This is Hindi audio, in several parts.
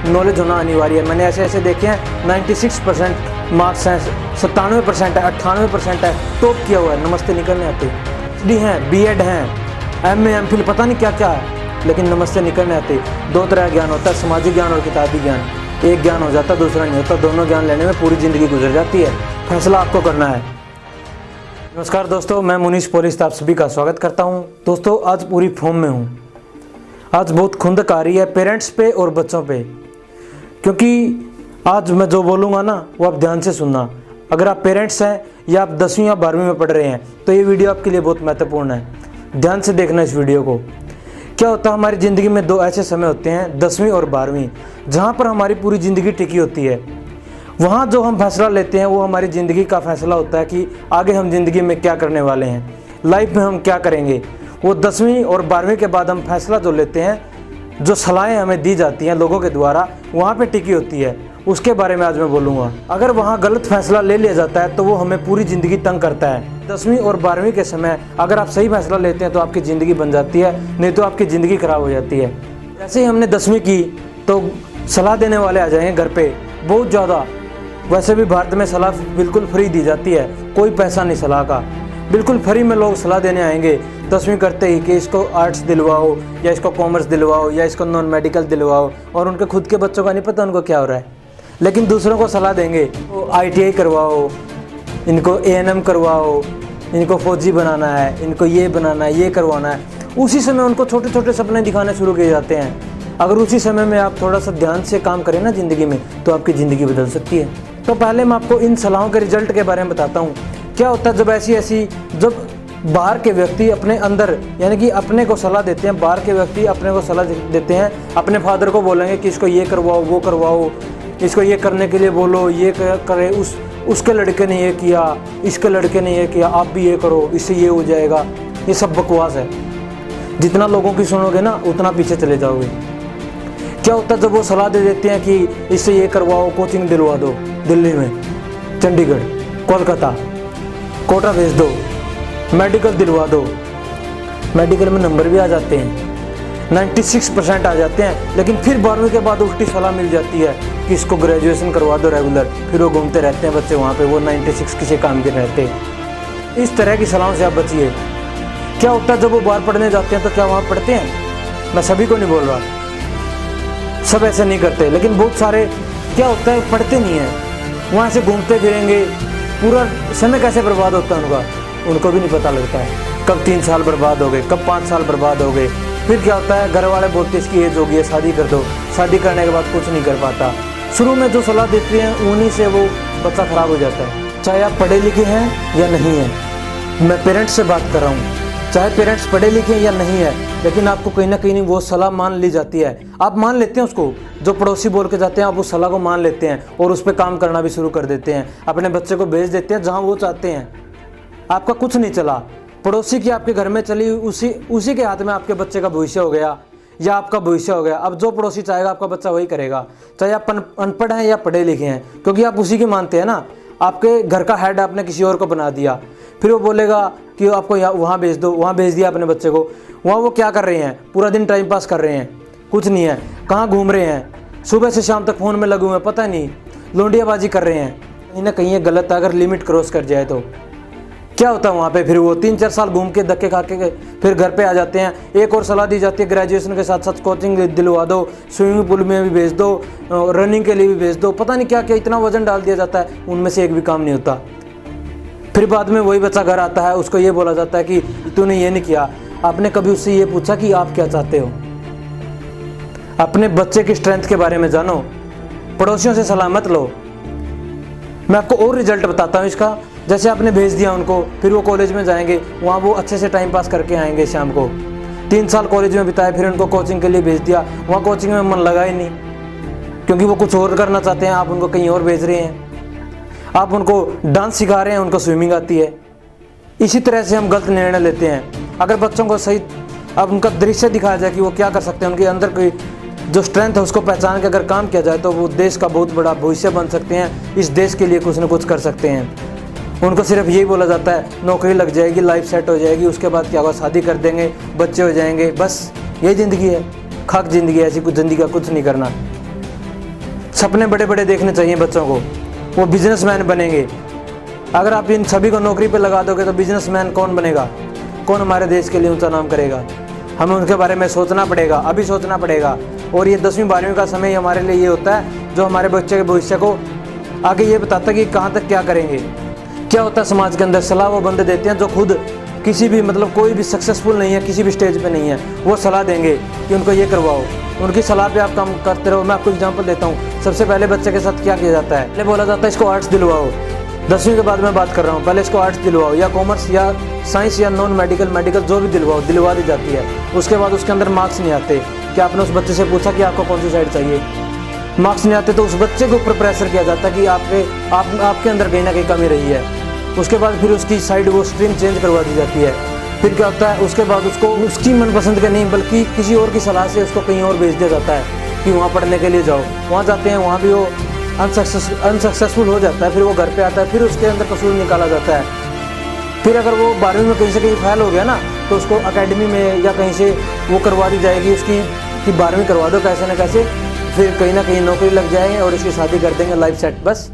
नॉलेज होना अनिवार्य है। मैंने ऐसे ऐसे देखे हैं 96% मार्क्स हैं, 97% है, 98% है, टॉप किया हुआ है, नमस्ते निकलने आते डी हैं, बीएड हैं, MA MPhil पता नहीं क्या क्या है, लेकिन नमस्ते निकलने आते। दो तरह ज्ञान होता है, सामाजिक ज्ञान और किताबी ज्ञान। एक ज्ञान हो जाता है, दूसरा नहीं होता। दोनों ज्ञान लेने में पूरी ज़िंदगी गुजर जाती है। फैसला आपको करना है। नमस्कार दोस्तों, मैं मुनीश पोलिस आप सभी का स्वागत करता हूं। दोस्तों आज पूरी फॉर्म में हूं। आज बहुत खुंदक आ रही है पेरेंट्स पे और बच्चों पे, क्योंकि आज मैं जो बोलूँगा ना वो आप ध्यान से सुनना। अगर आप पेरेंट्स हैं या आप 10वीं या 12वीं में पढ़ रहे हैं तो ये वीडियो आपके लिए बहुत महत्वपूर्ण है। ध्यान से देखना इस वीडियो को। क्या होता है, हमारी ज़िंदगी में दो ऐसे समय होते हैं, 10वीं और 12वीं, जहाँ पर हमारी पूरी ज़िंदगी टिकी होती है। वहाँ जो हम फैसला लेते हैं वो हमारी ज़िंदगी का फैसला होता है कि आगे हम ज़िंदगी में क्या करने वाले हैं, लाइफ में हम क्या करेंगे। वो 10वीं और 12वीं के बाद हम फैसला जो लेते हैं, जो सलाहें हमें दी जाती हैं लोगों के द्वारा, वहाँ पे टिकी होती है। उसके बारे में आज मैं बोलूँगा। अगर वहाँ गलत फैसला ले लिया जाता है तो वो हमें पूरी ज़िंदगी तंग करता है। 10वीं और 12वीं के समय अगर आप सही फैसला लेते हैं तो आपकी ज़िंदगी बन जाती है, नहीं तो आपकी ज़िंदगी ख़राब हो जाती है। जैसे ही हमने 10वीं की तो सलाह देने वाले आ जाएंगे घर पे, बहुत ज़्यादा। वैसे भी भारत में सलाह बिल्कुल फ्री दी जाती है, कोई पैसा नहीं सलाह का, बिल्कुल फ्री में लोग सलाह देने आएंगे 10वीं करते ही कि इसको आर्ट्स दिलवाओ या इसको कॉमर्स दिलवाओ या इसको नॉन मेडिकल दिलवाओ। और उनके खुद के बच्चों का नहीं पता उनको क्या हो रहा है, लेकिन दूसरों को सलाह देंगे तो ITI करवाओ, इनको ANM करवाओ, इनको फौजी बनाना है, इनको ये बनाना है, ये करवाना है। उसी समय उनको छोटे छोटे सपने दिखाने शुरू किए जाते हैं। अगर उसी समय में आप थोड़ा सा ध्यान से काम करें ना ज़िंदगी में, तो आपकी ज़िंदगी बदल सकती है। तो पहले मैं आपको इन सलाहों के रिजल्ट के बारे में बताता हूँ। क्या होता है जब बाहर के व्यक्ति अपने अंदर, यानी कि अपने को सलाह देते हैं, बाहर के व्यक्ति अपने को सलाह देते हैं, अपने फादर को बोलेंगे कि इसको ये करवाओ, वो करवाओ, इसको ये करने के लिए बोलो, ये करे, उसके लड़के ने ये किया, इसके लड़के ने ये किया, आप भी ये करो, इससे ये हो जाएगा। ये सब बकवास है। जितना लोगों की सुनोगे ना उतना पीछे चले जाओगे। क्या होता है जब वो सलाह दे देते हैं कि इससे ये करवाओ, कोचिंग दिलवा दो, दिल्ली में, चंडीगढ़, कोलकाता, कोटा भेज दो, मेडिकल दिलवा दो। मेडिकल में नंबर भी आ जाते हैं, 96% आ जाते हैं, लेकिन फिर 12वीं के बाद उल्टी सलाह मिल जाती है कि इसको ग्रेजुएशन करवा दो रेगुलर। फिर वो घूमते रहते हैं बच्चे वहाँ पे, वो 96 किसी काम के रहते। इस तरह की सलाहों से आप बचिए। क्या होता है जब वो बाहर पढ़ने जाते हैं तो क्या वहाँ पढ़ते हैं? मैं सभी को नहीं बोल रहा, सब ऐसे नहीं करते, लेकिन बहुत सारे क्या होता है पढ़ते नहीं हैं, वहाँ से घूमते फिरेंगे। पूरा समय कैसे बर्बाद होता है उनको भी नहीं पता लगता है। कब 3 साल बर्बाद हो गए, कब 5 साल बर्बाद हो गए। फिर क्या होता है, घर वाले बोलते इसकी एज हो गई है, शादी कर दो। शादी करने के बाद कुछ नहीं कर पाता। शुरू में जो सलाह देती हैं उन्हीं से वो बच्चा ख़राब हो जाता है। चाहे आप पढ़े लिखे हैं या नहीं हैं, मैं पेरेंट्स से बात कर रहा हूँ। चाहे पेरेंट्स पढ़े लिखे हैं या नहीं है, लेकिन आपको कहीं ना कहीं वो सलाह मान ली जाती है। आप मान लेते हैं उसको, जो पड़ोसी बोल के जाते हैं आप उस सलाह को मान लेते हैं और उस पर काम करना भी शुरू कर देते हैं। अपने बच्चे को भेज देते हैं जहाँ वो चाहते हैं। आपका कुछ नहीं चला, पड़ोसी की आपके घर में चली, उसी के हाथ में आपके बच्चे का भविष्य हो गया या आपका भविष्य हो गया। अब जो पड़ोसी चाहेगा आपका बच्चा वही करेगा, चाहे आप अनपढ़ हैं या पढ़े लिखे हैं, क्योंकि आप उसी की मानते हैं ना। आपके घर का हेड आपने किसी और को बना दिया, फिर वो बोलेगा कि आपको वहाँ भेज दो, वहाँ भेज दिया अपने बच्चे को। वहाँ वो क्या कर रहे हैं, पूरा दिन टाइम पास कर रहे हैं, कुछ नहीं है, कहाँ घूम रहे हैं, सुबह से शाम तक फ़ोन में लगे हुए हैं, पता नहीं, लौंडियाबाजी कर रहे हैं। कहीं ना कहीं ये गलत है। अगर लिमिट क्रॉस कर जाए तो क्या होता है वहाँ पे, फिर वो 3-4 साल घूम के धक्के खा के फिर घर पे आ जाते हैं। एक और सलाह दी जाती है, ग्रेजुएशन के साथ साथ कोचिंग दिलवा दो, स्विमिंग पूल में भी भेज दो, रनिंग के लिए भी भेज दो, पता नहीं क्या क्या, इतना वजन डाल दिया जाता है, उनमें से एक भी काम नहीं होता। फिर बाद में वही बच्चा घर आता है, उसको ये बोला जाता है कि तूने ये नहीं किया। आपने कभी उससे ये पूछा कि आप क्या चाहते हो? अपने बच्चे की स्ट्रेंथ के बारे में जानो, पड़ोसियों से सलाह मत लो। मैं आपको और रिजल्ट बताता हूँ इसका। जैसे आपने भेज दिया उनको, फिर वो कॉलेज में जाएंगे, वहाँ वो अच्छे से टाइम पास करके आएंगे शाम को। 3 साल कॉलेज में बिताए, फिर उनको कोचिंग के लिए भेज दिया, वहाँ कोचिंग में मन लगा ही नहीं, क्योंकि वो कुछ और करना चाहते हैं, आप उनको कहीं और भेज रहे हैं। आप उनको डांस सिखा रहे हैं, उनको स्विमिंग आती है। इसी तरह से हम गलत निर्णय लेते हैं। अगर बच्चों को सही अब उनका दृश्य दिखाया जाए कि वो क्या कर सकते हैं, उनके अंदर कोई जो स्ट्रेंथ है उसको पहचान के अगर काम किया जाए तो वो देश का बहुत बड़ा भविष्य बन सकते हैं। इस देश के लिए कुछ न कुछ कर सकते हैं। उनको सिर्फ यही बोला जाता है नौकरी लग जाएगी, लाइफ सेट हो जाएगी, उसके बाद क्या होगा, शादी कर देंगे, बच्चे हो जाएंगे, बस यही ज़िंदगी है। खाक ज़िंदगी है, ऐसी कुछ ज़िंदगी का कुछ नहीं करना। सपने बड़े बड़े देखने चाहिए बच्चों को, वो बिजनेसमैन बनेंगे। अगर आप इन सभी को नौकरी पे लगा दोगे तो बिजनेसमैन कौन बनेगा, कौन हमारे देश के लिए ऊंचा नाम करेगा? हमें उनके बारे में सोचना पड़ेगा, अभी सोचना पड़ेगा। और ये 10वीं 12वीं का समय हमारे लिए ये होता है जो हमारे बच्चे के भविष्य को आगे ये बताता है कि कहाँ तक क्या करेंगे। क्या होता है समाज के अंदर, सलाह वो बंदे देते हैं जो खुद किसी भी कोई भी सक्सेसफुल नहीं है, किसी भी स्टेज पे नहीं है, वो सलाह देंगे कि उनको ये करवाओ। उनकी सलाह पे आप काम करते रहो। मैं आपको एग्जांपल देता हूँ। सबसे पहले बच्चे के साथ क्या किया जाता है, पहले बोला जाता है इसको आर्ट्स दिलवाओ। 10वीं के बाद मैं बात कर रहा हूँ, पहले इसको आर्ट्स दिलवाओ या कॉमर्स या साइंस या नॉन मेडिकल जो भी दिलवा दी जाती है। उसके बाद उसके अंदर मार्क्स नहीं आते। क्या आपने उस बच्चे से पूछा कि आपको कौन सी साइड चाहिए? मार्क्स नहीं आते तो उस बच्चे के ऊपर प्रेशर किया जाता है कि आपके अंदर कहीं ना कहीं कमी रही है। उसके बाद फिर उसकी साइड वो स्ट्रीम चेंज करवा दी जाती है। फिर क्या होता है, उसके बाद उसको उसकी मनपसंद के नहीं बल्कि किसी और की सलाह से उसको कहीं और भेज दिया जाता है कि वहाँ पढ़ने के लिए जाओ। वहाँ जाते हैं, वहाँ भी वो अनसक्सेसफुल हो जाता है। फिर वो घर पे आता है, फिर उसके अंदर कसूर निकाला जाता है। फिर अगर वो 12वीं में कहीं से कहीं फेल हो गया ना तो उसको अकेडमी में या कहीं से वो करवा दी जाएगी उसकी कि 12वीं करवा दो कैसे न कैसे, फिर कहीं ना कहीं नौकरी लग जाएगी और उसकी शादी कर देंगे, लाइफ सेट। बस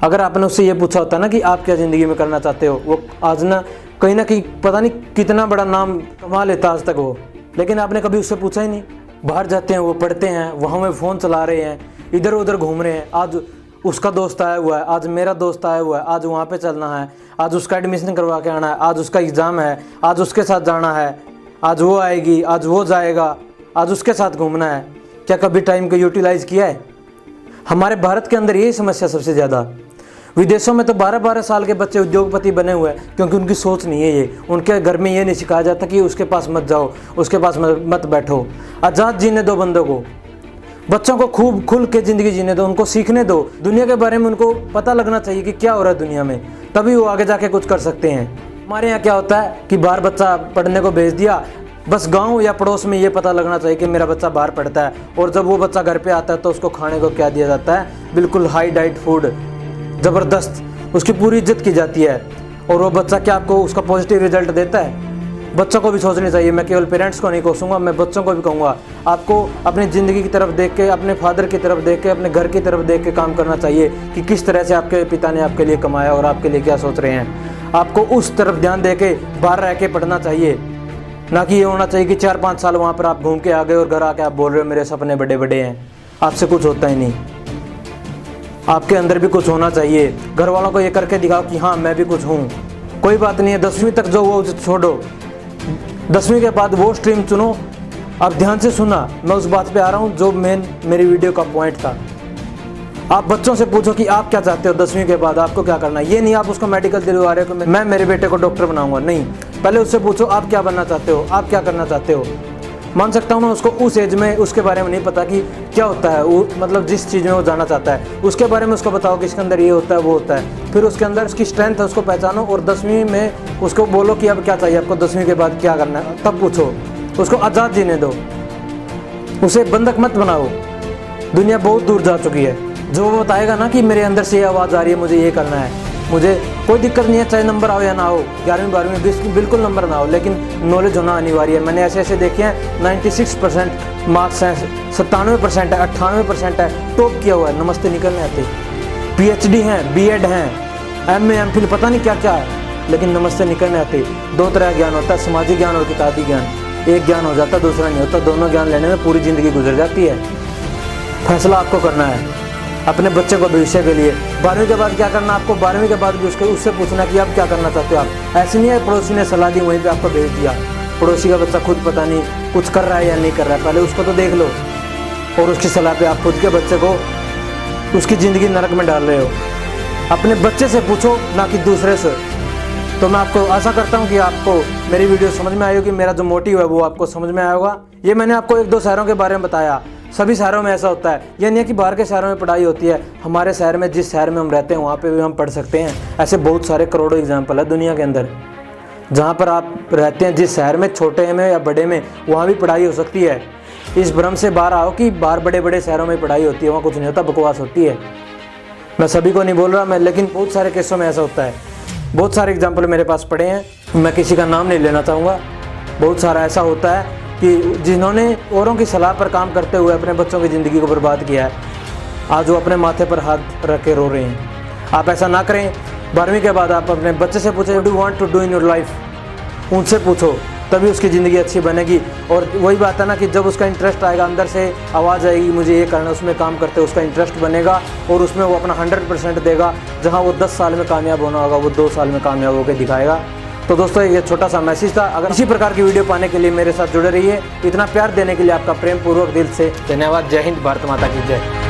अगर आपने उससे ये पूछा होता ना कि आप क्या ज़िंदगी में करना चाहते हो, वो आज ना कहीं पता नहीं कितना बड़ा नाम कमा लेता आज तक वो। लेकिन आपने कभी उससे पूछा ही नहीं। बाहर जाते हैं, वो पढ़ते हैं, वहाँ में फ़ोन चला रहे हैं, इधर उधर घूम रहे हैं। आज उसका दोस्त आया हुआ है, आज मेरा दोस्त आया हुआ है, आज वहाँ पे चलना है, आज उसका एडमिशन करवा के आना है, आज उसका एग्ज़ाम है, आज उसके साथ जाना है, आज वो आएगी, आज वो जाएगा, आज उसके साथ घूमना है। क्या कभी टाइम को यूटिलाइज़ किया है? हमारे भारत के अंदर यही समस्या सबसे ज़्यादा। विदेशों में तो 12-12 साल के बच्चे उद्योगपति बने हुए हैं क्योंकि उनकी सोच नहीं है ये। उनके घर में ये नहीं सिखाया जाता कि उसके पास मत जाओ, उसके पास मत बैठो। आज़ाद जीने दो बंदों को, बच्चों को खूब खुल के ज़िंदगी जीने दो, उनको सीखने दो। दुनिया के बारे में उनको पता लगना चाहिए कि क्या हो रहा है दुनिया में, तभी वो आगे जाके कुछ कर सकते हैं। हमारे यहाँ क्या होता है कि बाहर बच्चा पढ़ने को भेज दिया, बस गांव या पड़ोस में ये पता लगना चाहिए कि मेरा बच्चा बाहर पढ़ता है। और जब वो बच्चा घर पे आता है तो उसको खाने को क्या दिया जाता है? बिल्कुल हाई डाइट फूड, ज़बरदस्त, उसकी पूरी इज्जत की जाती है। और वो बच्चा क्या आपको उसका पॉजिटिव रिजल्ट देता है? बच्चों को भी सोचनी चाहिए। मैं केवल पेरेंट्स को नहीं कोसूंगा, मैं बच्चों को भी कहूँगा, आपको अपनी ज़िंदगी की तरफ देख के, अपने फादर की तरफ देख के, अपने घर की तरफ देख के काम करना चाहिए कि किस तरह से आपके पिता ने आपके लिए कमाया और आपके लिए क्या सोच रहे हैं। आपको उस तरफ ध्यान दे के बाहर रह के पढ़ना चाहिए, ना कि ये होना चाहिए कि 4-5 साल वहाँ पर आप घूम के आ गए और घर आके आप बोल रहे हो मेरे सपने बड़े बड़े हैं। आपसे कुछ होता ही नहीं। आपके अंदर भी कुछ होना चाहिए। घर वालों को ये करके दिखाओ कि हाँ मैं भी कुछ हूँ। कोई बात नहीं है, 10वीं तक जो वो छोड़ो, 10वीं के बाद वो स्ट्रीम चुनो। अब ध्यान से सुना, मैं उस बात पे आ रहा हूँ जो मेरी वीडियो का पॉइंट था। आप बच्चों से पूछो कि आप क्या चाहते हो, 10वीं के बाद आपको क्या करना है। ये नहीं आप उसको मेडिकल दिलवा रहे हो कि मैं मेरे बेटे को डॉक्टर बनाऊंगा, नहीं। पहले उससे पूछो आप क्या बनना चाहते हो, आप क्या करना चाहते हो। मान सकता हूँ मैं उसको उस एज में उसके बारे में नहीं पता कि क्या होता है वो, जिस चीज़ में वो जाना चाहता है उसके बारे में उसको बताओ कि इसके अंदर ये होता है वो होता है। फिर उसके अंदर उसकी स्ट्रेंथ है उसको पहचानो और 10वीं में उसको बोलो कि अब क्या चाहिए आपको, 10वीं के बाद क्या करना है, तब पूछो। उसको आज़ाद जीने दो, उसे बंधक मत बनाओ। दुनिया बहुत दूर जा चुकी है। जो वो बताएगा ना कि मेरे अंदर से ये आवाज़ आ रही है मुझे ये करना है, मुझे कोई दिक्कत नहीं है चाहे नंबर आओ या ना हो, 11वीं 12वीं बिल्कुल नंबर ना हो, लेकिन नॉलेज होना अनिवार्य है। मैंने ऐसे देखे हैं 96% मार्क्स हैं, 97% है, 98% है, टॉप किया हुआ है, नमस्ते निकलने आते। PhD हैं, B.Ed हैं, MA MPhil पता नहीं क्या क्या है, लेकिन नमस्ते निकलने आते। 2 तरह ज्ञान होता है, समाजिक ज्ञान और किताबी ज्ञान। एक ज्ञान हो जाता दूसरा नहीं होता। दोनों ज्ञान लेने में पूरी ज़िंदगी गुजर जाती है। फैसला आपको करना है अपने बच्चे को भविष्य के लिए। 12वीं के बाद क्या करना आपको, 12वीं के बाद भी उससे पूछना कि आप क्या करना चाहते हो। आप ऐसे नहीं है पड़ोसी ने सलाह दी वहीं पे आपको भेज दिया। पड़ोसी का बच्चा खुद पता नहीं कुछ कर रहा है या नहीं कर रहा है, पहले उसको तो देख लो और उसकी सलाह पे आप खुद के बच्चे को उसकी ज़िंदगी नरक में डाल रहे हो। अपने बच्चे से पूछो ना कि दूसरे से। तो मैं आपको आशा करता हूँ कि आपको मेरी वीडियो समझ में आई होगी, मेरा जो मोटिव है वो आपको समझ में आया होगा। ये मैंने आपको 1-2 शहरों के बारे में बताया। सभी शहरों में ऐसा होता है, ये नहीं है कि बाहर के शहरों में पढ़ाई होती है। हमारे शहर में, जिस शहर में हम रहते हैं वहाँ पे भी हम पढ़ सकते हैं। ऐसे बहुत सारे करोड़ों एग्जाम्पल है दुनिया के अंदर। जहाँ पर आप रहते हैं, जिस शहर में, छोटे में या बड़े में, वहाँ भी पढ़ाई हो सकती है। इस भ्रम से बाहर आओ कि बाहर बड़े बड़े शहरों में पढ़ाई होती है, वहाँ कुछ नहीं होता, बकवास होती है। मैं सभी को नहीं बोल रहा मैं, लेकिन बहुत सारे केसों में ऐसा होता है। बहुत सारे एग्जाम्पल मेरे पास पड़े हैं, मैं किसी का नाम नहीं लेना चाहूँगा। बहुत सारा ऐसा होता है कि जिन्होंने औरों की सलाह पर काम करते हुए अपने बच्चों की ज़िंदगी को बर्बाद किया है। आज वो अपने माथे पर हाथ रख के रो रहे हैं। आप ऐसा ना करें। 12वीं के बाद आप अपने बच्चे से पूछें what do want to do in your life, उनसे पूछो, तभी उसकी ज़िंदगी अच्छी बनेगी। और वही बात है ना कि जब उसका इंटरेस्ट आएगा, अंदर से आवाज़ आएगी मुझे ये करना, उसमें काम करते उसका इंटरेस्ट बनेगा और उसमें वो अपना 100% देगा। जहाँ वो 10 साल में कामयाब होना होगा वो 2 साल में कामयाब होकर दिखाएगा। तो दोस्तों ये छोटा सा मैसेज था। अगर इसी प्रकार की वीडियो पाने के लिए मेरे साथ जुड़े रहिए। इतना प्यार देने के लिए आपका प्रेम पूर्वक दिल से धन्यवाद। जय हिंद, भारत माता की जय।